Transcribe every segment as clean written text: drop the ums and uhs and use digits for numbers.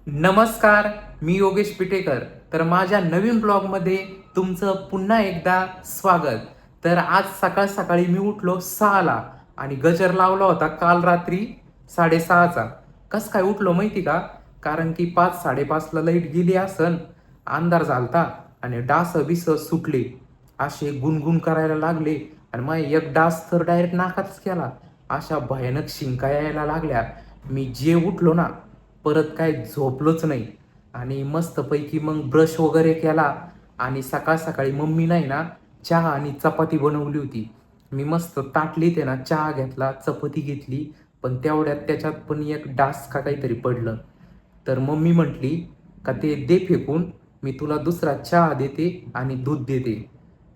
नमस्कार, मी योगेश पिटेकर. तर माझ्या नवीन ब्लॉगमध्ये तुमचं पुन्हा एकदा स्वागत. तर आज सकाळ सकाळी मी उठलो 6ला आणि गजर लावला होता काल रात्री 6:30चा. कसं काय उठलो माहिती का? कारण की 5-5:30ला लाईट गेली असन, अंधार झालता आणि डास बिस सुटले. असे गुणगुण करायला लागले आणि मग एक डास तर डायरेक्ट नाकातच केला. अशा भयानक शिंका यायला लागल्या. मी जे उठलो ना, परत काय झोपलोच नाही आणि मस्तपैकी मग ब्रश वगैरे केला आणि सकाळ सकाळी मम्मी नाही ना चहा आणि चपाती बनवली होती. मी मस्त ताटलीत आहे ना चहा घेतला, चपाती घेतली, पण तेवढ्यात त्याच्यात पण एक डास का काहीतरी पडलं. तर मम्मी म्हटली का ते दे फेकून, मी तुला दुसरा चहा देते आणि दूध देते.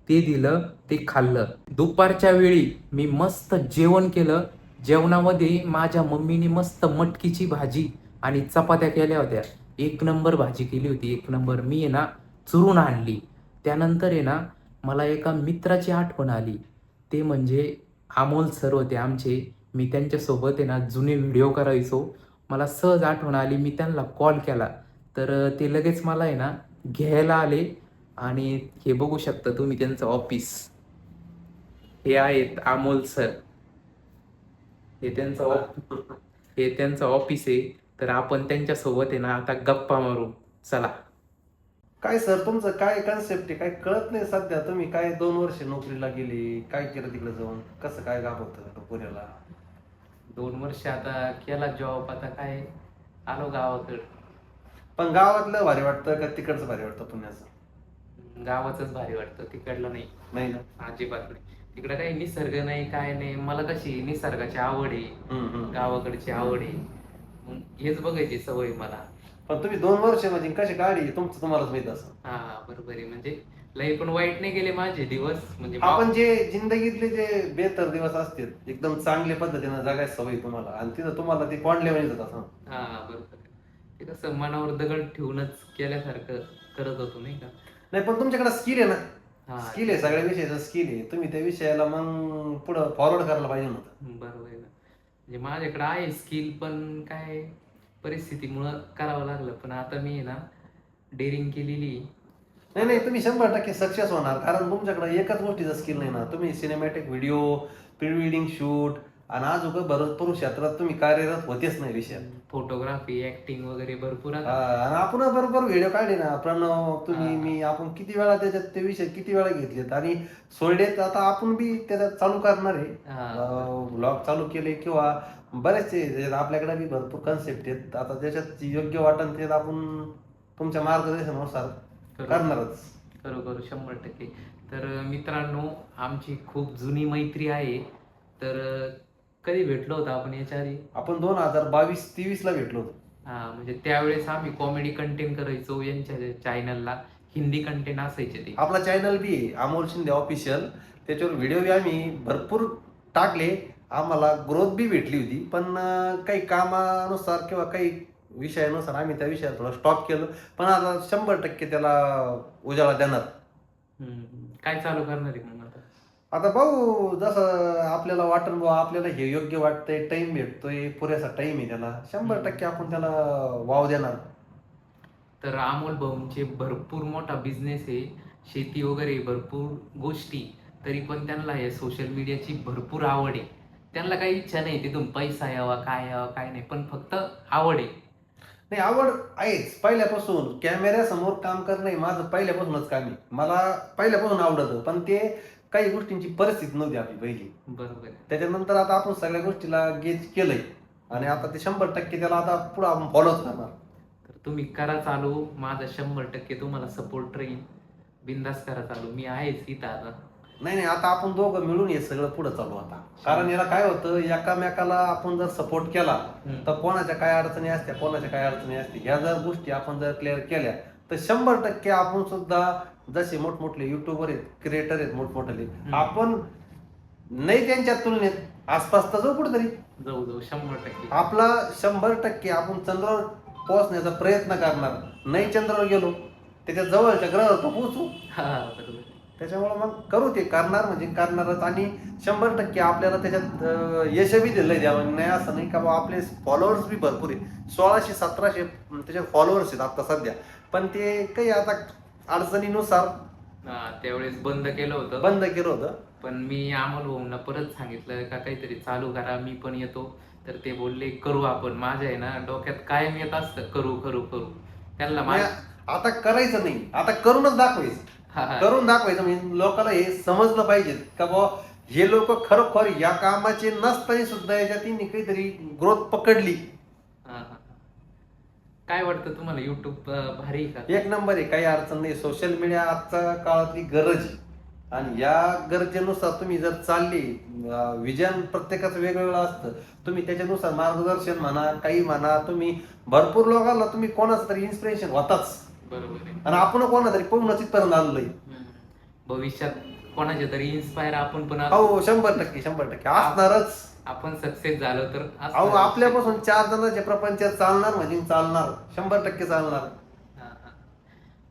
ते दिलं, ते खाल्लं. दुपारच्या वेळी मी मस्त जेवण केलं. जेवणामध्ये माझ्या मम्मीने मस्त मटकीची भाजी आणि चपात्या केल्या होत्या. एक नंबर भाजी केली होती, एक नंबर. मी आहे ना चुरून आणली. त्यानंतर आहे ना मला एका मित्राची आठवण आली. ते म्हणजे अमोल सर होते आमचे. मी त्यांच्यासोबत आहे ना जुने व्हिडिओ करायचो. मला सहज आठवण आली, मी त्यांना कॉल केला. तर ते लगेच मला आहे ना घ्यायला आले आणि हे बघू शकता तुम्ही त्यांचं ऑफिस. हे आहेत अमोल सर. हे त्यांचं हे त्यांचं ऑफिस आहे. तर आपण त्यांच्यासोबत आहे ना आता गप्पा मारू. चला. काय सर तुमचं काय कन्सेप्ट आहे काय कळत नाही सध्या. तुम्ही काय 2 वर्ष नोकरीला गेली, काय केलं तिकडे जाऊन, कसं काय गाभवतं पुण्याला? 2 वर्ष आता केला जॉब, आता काय आलो गावाकडं. पण गावातलं भारी वाटतं का तिकडचं भारी वाटतं पुण्याचं? गावाचंच भारी वाटतं, तिकडलं नाही. नाही ना. अजिबात नाही. तिकडं काही निसर्ग नाही, काय नाही. मला कशी निसर्गाची आवड आहे, गावाकडची आवड आहे. मग हेच बघायची सवय मला. पण तुम्ही 2 वर्ष म्हणजे कशी गाडी तुमचं तुम्हालाच माहित असं. हा, बरोबर आहे. म्हणजे लई पण वाईट नाही गेले माझे दिवस. म्हणजे आपण जे जिंदगीतले जे बेहतर दिवस असतात एकदम चांगल्या पद्धतीनं जगायची सवय तुम्हाला, आणि तिथं तुम्हाला ते कोंडले म्हणत असं. हा, बरोबर आहे. ते कसं मनावर दगड ठेवूनच केल्यासारखं करत होतो नाही का. नाही पण तुमच्याकडे स्किल आहे ना. हा, स्किल आहे, सगळ्या विषयाचं स्किल आहे. तुम्ही त्या विषयाला मग पुढं फॉरवर्ड करायला पाहिजे नव्हतं. बरोबर आहे ना. म्हणजे माझ्याकडे आहे स्किल, पण काय परिस्थितीमुळं करावं लागलं. पण आता मी आहे ना डेअरिंग केलेली. नाही नाही, तुम्ही 100% सक्सेस होणार, कारण तुमच्याकडे एकाच गोष्टीचा स्किल नाही ना. तुम्ही cinematic video, pre wedding shoot आणि अजून भरपूर क्षेत्रात तुम्ही कार्यरत होतेच नाही विषयात. फोटोग्राफी, ऍक्टिंग वगैरे भरपूर हा, आता. आणि आपण बरोबर व्हिडिओ काढले ना, प्रणव तुम्ही हा. मी आपण किती वेळा त्याच्यात ते विषय किती वेळा घेतलेत, आणि सोडलेत. आता आपण बी त्याच्यात चालू करणार आहे. हा, ब्लॉग चालू केले किंवा बरेचसे त्याच्यात आपल्याकडे बी भरपूर कन्सेप्ट आहेत. आता त्याच्यात योग्य वाटण ते आपण तुमच्या मार्गदर्शनानुसार करणारच. करू करू 100%. तर मित्रांनो, आमची खूप जुनी मैत्री आहे. तर कधी भेटलो होतो आपण याच्या आधी? आपण 2022-23 ला भेटलो होतो. हा, म्हणजे त्यावेळेस आम्ही कॉमेडी कंटेंट करायचो यांच्या चॅनलला. हिंदी कंटेंट असायचे ते. आपला चॅनल बी आहे अमोल शिंदे ऑफिशियल. त्याच्यावर व्हिडिओ बी आम्ही भरपूर टाकले. आम्हाला ग्रोथ बी भेटली होती, पण काही कामानुसार किंवा काही विषयानुसार आम्ही त्या विषयात थोडं स्टॉप केलं. पण आता 100% त्याला उजाळा देणार. काय चालू करणार आहे मग आता? आता भाऊ जसं आपल्याला वाटण बुवा, आपल्याला हे योग्य वाटतंय, टाइम भेटतोय, पुरेसा टाइम आहे त्याला, 100% आपण त्याला वाव देणार. तर अमोल भाऊंचे भरपूर मोठा बिझनेस आहे, शेती वगैरे भरपूर गोष्टी. तरी पण त्यांना हे सोशल मीडियाची भरपूर आवड आहे. त्यांना काही इच्छा नाही तिथून पैसा यावा, काय यावा, काय नाही, पण फक्त आवड आहे. नाही, आवड आहेच पहिल्यापासून. कॅमेऱ्यासमोर काम करणं हे माझं पहिल्यापासूनच काम आहे. मला पहिल्यापासून आवडतं, पण ते काही गोष्टींची परिस्थिती नव्हती आपली पहिली. बरोबर आहे. त्याच्यानंतर आता आपण सगळ्या गोष्टीला गेज केलंय, आणि आता ते 100% त्याला आता पुढे आपण फॉलोच करणार. तर तुम्ही करा चालू, माझा 100% तुम्हाला सपोर्ट राहील. बिंदास करा चालू, मी आहेच इथं आता. नाही नाही, आता आपण दोघं मिळून हे सगळं पुढे चालू आता. कारण याला काय होतं, एकामेकाला आपण जर सपोर्ट केला तर कोणाच्या काय अडचणी असत्या, कोणाच्या काय अडचणी असते, ह्या जर गोष्टी आपण जर क्लिअर केल्या तर 100% आपण सुद्धा जसे मोठमोठे युट्यूबर आहेत, क्रिएटर आहेत मोठमोठे, आपण नाही त्यांच्या तुलनेत आसपास तर जाऊ कुठेतरी. जाऊ जाऊ 100%. आपला 100% आपण चंद्रावर पोहोचण्याचा प्रयत्न करणार. नाही चंद्रावर गेलो त्याच्या जवळच्या ग्रहावर तो पोहोचू. हा, बरोबर. त्याच्यामुळे मग करू ते, करणार म्हणजे करणारच. आणि 100% आपल्याला त्याच्यात यशही दिलंय द्यावं, नाही असं नाही का बा. आपले फॉलोअर्स बी भरपूर आहे, 1600-1700 त्याच्यात फॉलोअर्स आहेत आता सध्या. पण ते काही आता अडचणीनुसार त्यावेळेस बंद केलं होतं. बंद केलं होतं. पण मी अमोल भाऊंना परत सांगितलं का काहीतरी चालू करा, मी पण येतो. तर ते बोलले करू आपण. माझ्या आहे ना डोक्यात कायम येत असतं करू करू करू. त्यांना नाही, आता करायचं नाही, आता करूनच दाखवायचं. करून दाखवायचं म्हणजे लोकांना हे समजलं पाहिजे का बाबा हे लोक खरोखर या कामाचे नसताना सुद्धा याच्यात त्यांनी काहीतरी ग्रोथ पकडली. काय वाटतं तुम्हाला, युट्यूब भारी आहे का? एक नंबर आहे, काही अडचण नाही. सोशल मीडिया आजच्या काळातली गरज आहे. आणि या गरजेनुसार तुम्ही जर चालली, विजन प्रत्येकाचं वेगवेगळं असतं, तुम्ही त्याच्यानुसार मार्गदर्शन म्हणा, काही म्हणा, तुम्ही भरपूर लोकांना तुम्ही कोणाचं तरी इन्स्पिरेशन होताच. बरोबर आहे. आणि आपण कोणा तरी पाहूनच इथपर्यंत आलोय. भविष्यात कोणाचे तरी इन्स्पायर आपण पण हो, 100% असणारच. आपण सक्सेस झालो तर अहो, आपल्यापासून 4 जणांच्या प्रपंचात चालणार म्हणजे चालणार, 100% चालणार.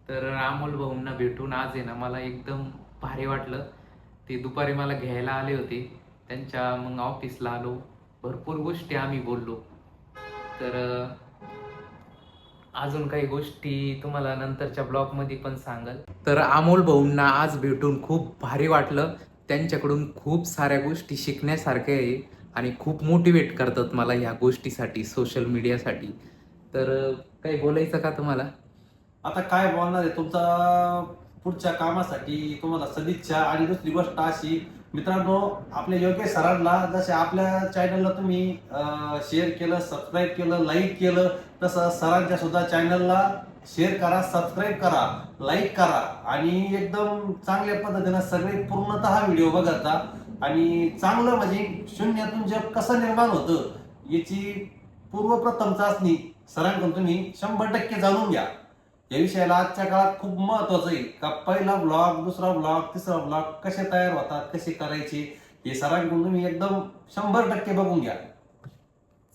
तर अमोल भाऊंना भेटून आज आहे ना मला एकदम भारी वाटलं. ते दुपारी मला घ्यायला आले होते, त्यांच्या मग ऑफिसला आलो, भरपूर गोष्टी आम्ही बोललो. तर अजून काही गोष्टी तुम्हाला नंतरच्या ब्लॉगमध्ये पण सांगाल. तर अमोल भाऊंना आज भेटून खूप भारी वाटलं. त्यांच्याकडून खूप साऱ्या गोष्टी शिकण्यासारख्या आहे आणि खूप मोटिवेट करतात मला ह्या गोष्टीसाठी, सोशल मीडियासाठी. तर काही बोलायचं का तुम्हाला? आता काय बोलणार आहे, तुमचा पुढच्या कामासाठी तुम्हाला सदिच्छा. आणि दुसरी गोष्ट अशी मित्रांनो, आपल्या योगेश सरांना जसे आपल्या चॅनलला तुम्ही शेअर केलं, सबस्क्राईब केलं, लाईक केलं, तसं सरांच्या सुद्धा चॅनलला शेअर करा, सबस्क्राईब करा, लाईक करा. आणि एकदम चांगल्या पद्धतीनं सगळे पूर्णतः व्हिडिओ बघत जा. आणि चांगलं म्हणजे शून्यातून जग कसं निर्माण होतं याची पूर्वप्रथम चाचणी सरांकडून तुम्ही 100% जाणून घ्या. या विषयाला आजच्या काळात खूप महत्वाचं आहे का पहिला ब्लॉग, दुसरा ब्लॉग, तिसरा ब्लॉग कसे तयार होतात, कसे करायचे, हे सरांकडून तुम्ही एकदम 100% बघून घ्या.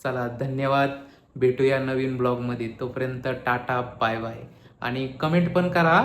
चला, धन्यवाद. भेटूया नवीन ब्लॉगमध्ये. तोपर्यंत टाटा, बाय बाय. आणि कमेंट पण करा